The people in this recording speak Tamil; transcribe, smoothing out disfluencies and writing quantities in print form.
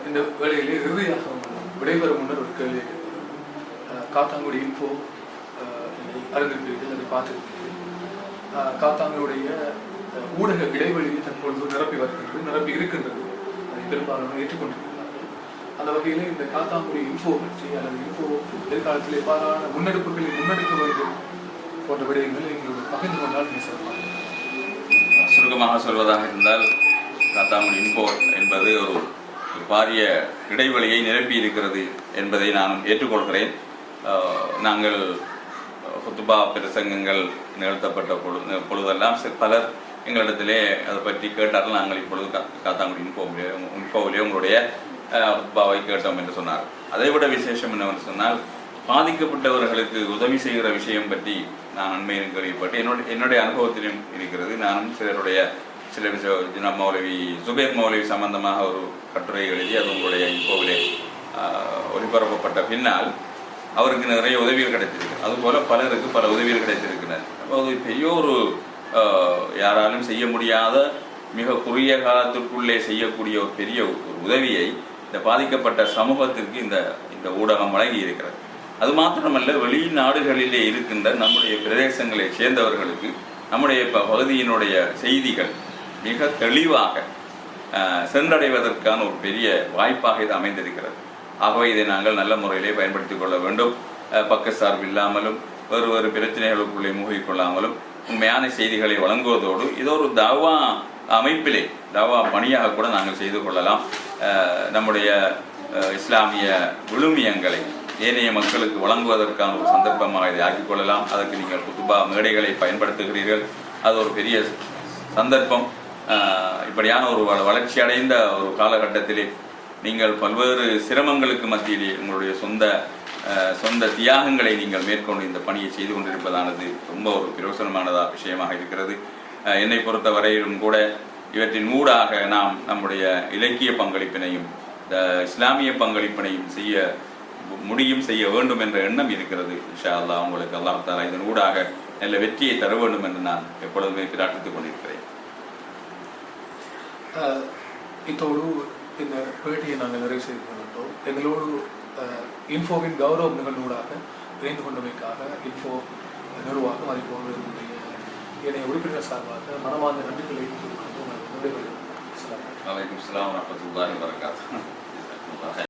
இந்த வேளையிலே இறுதியாக விடைபெறும் முன்னர் ஒரு கேள்வி காத்தாங்குடி இன்ஃபோ அறிந்திருக்கிறீர்கள், அதை பார்த்திருக்கிறீர்கள். காத்தாங்குடைய ஊடக இடைவெளியை தற்பொழுது நிரப்பி இருக்கின்றது. அதை பெரும்பாலான ஏற்றுக்கொண்டிருக்கிறார்கள். அந்த வகையிலே இந்த காத்தாங்குடி இன்ஃபோ பற்றி அல்லது இன்ஃபோ எதிர்காலத்தில் எவ்வாறான முன்னெடுப்புகளை முன்னெடுக்க வேண்டும் போன்ற விடயங்களை எங்களோட பகிர்ந்து கொண்டால் மிக சிறப்பாக. சுருக்கமாக சொல்வதாக இருந்தால், காத்தாங்குடி இன்ஃபோ என்பது ஒரு பாரிய இடைவெளியை நிரப்பி இருக்கிறது என்பதை நான் ஏற்றுக்கொள்கிறேன். நாங்கள் குத்துபா பிரசங்கங்கள் நிகழ்த்தப்பட்ட பொழுதெல்லாம் பலர் எங்களிடத்திலே அதை பற்றி கேட்டார்கள். நாங்கள் இப்பொழுது காத்தாங்குடி இன்ஃபோவிலே உங்களுடைய குத்துபாவை கேட்டோம் என்று சொன்னார். அதைவிட விசேஷம் என்னவென்று சொன்னால், பாதிக்கப்பட்டவர்களுக்கு உதவி செய்கிற விஷயம் பற்றி நான் அண்மையில் கேள்விப்பட்டு என்னுடைய அனுபவத்திலும் இருக்கிறது. நானும் சில மௌலவி சுபேர் மௌலவி சம்பந்தமாக ஒரு கட்டுரை எழுதி அது உங்களுடைய இன்ஃபோவிலே ஒளிபரப்பப்பட்ட பின்னால் அவருக்கு நிறைய உதவிகள் கிடைத்திருக்கு. அதுபோல பலருக்கு பல உதவிகள் கிடைத்திருக்கிறார். அது பெரிய ஒரு யாராலும் செய்ய முடியாத மிக குறுகிய காலத்திற்குள்ளே செய்யக்கூடிய ஒரு பெரிய ஒரு உதவியை இந்த பாதிக்கப்பட்ட சமூகத்திற்கு இந்த ஊடகம் வழங்கி இருக்கிறது. அது மாத்திரமல்ல, வெளிநாடுகளிலே இருக்கின்ற நம்முடைய பிரதேசங்களை சேர்ந்தவர்களுக்கு நம்முடைய பகுதியினுடைய செய்திகள் மிக தெளிவாக சென்றடைவதற்கான ஒரு பெரிய வாய்ப்பாக இது அமைந்திருக்கிறது. ஆகவே இதை நாங்கள் நல்ல முறையிலே பயன்படுத்திக் கொள்ள வேண்டும். பக்க சார்பு இல்லாமலும் வேறு பிரச்சனைகளுக்குள்ளே மூழ்கிக்கொள்ளாமலும் உண்மையான செய்திகளை வழங்குவதோடு இதோ ஒரு தாவா அமைப்பிலே தாவா பணியாக கூட நாங்கள் செய்து கொள்ளலாம். நம்முடைய இஸ்லாமிய விழுமியங்களை ஏனைய மக்களுக்கு வழங்குவதற்கான ஒரு சந்தர்ப்பமாக இதை ஆக்கிக் கொள்ளலாம். அதற்கு நீங்கள் குத்துபா மேடைகளை பயன்படுத்துகிறீர்கள். அது ஒரு பெரிய சந்தர்ப்பம். இப்படியான ஒரு வளர்ச்சி அடைந்த ஒரு காலகட்டத்திலே நீங்கள் பல்வேறு சிரமங்களுக்கு மத்தியிலே உங்களுடைய சொந்த தியாகங்களை நீங்கள் மேற்கொண்டு இந்த பணியை செய்து கொண்டிருப்பதானது ரொம்ப ஒரு பிரயோசனமானதா விஷயமாக இருக்கிறது. என்னை பொறுத்த வரையிலும் கூட இவற்றின் ஊடாக நாம் நம்முடைய இலக்கிய பங்களிப்பினையும் இஸ்லாமிய பங்களிப்பினையும் செய்ய வேண்டும் என்ற எண்ணம் இருக்கிறது. இன்ஷா அல்லாஹ் உங்களுக்கு அல்லாஹ் தஆலா இதன் ஊடாக நல்ல வெற்றியை தர வேண்டும் என்று நான் எப்பொழுதுமே பிரார்த்தித்துக் கொண்டிருக்கிறேன். இத்தோடு இந்த பேட்டியை நாங்கள் நிறைவு செய்து கொண்டோம். எங்களோடு இன்ஃபோவின் கௌரவ நிகழ்வுடாக இணைந்து கொண்டமைக்காக இன்ஃபோ நிர்வாகம் அதை போன்ற என்னுடைய உறுப்பினர் சார்பாக மனமார்ந்த நன்றிகளை கொடுக்கின்றோம். வலைக்கும் ஸலாம் வரஹ்மத்துல்லாஹி வபரகாத்துஹு.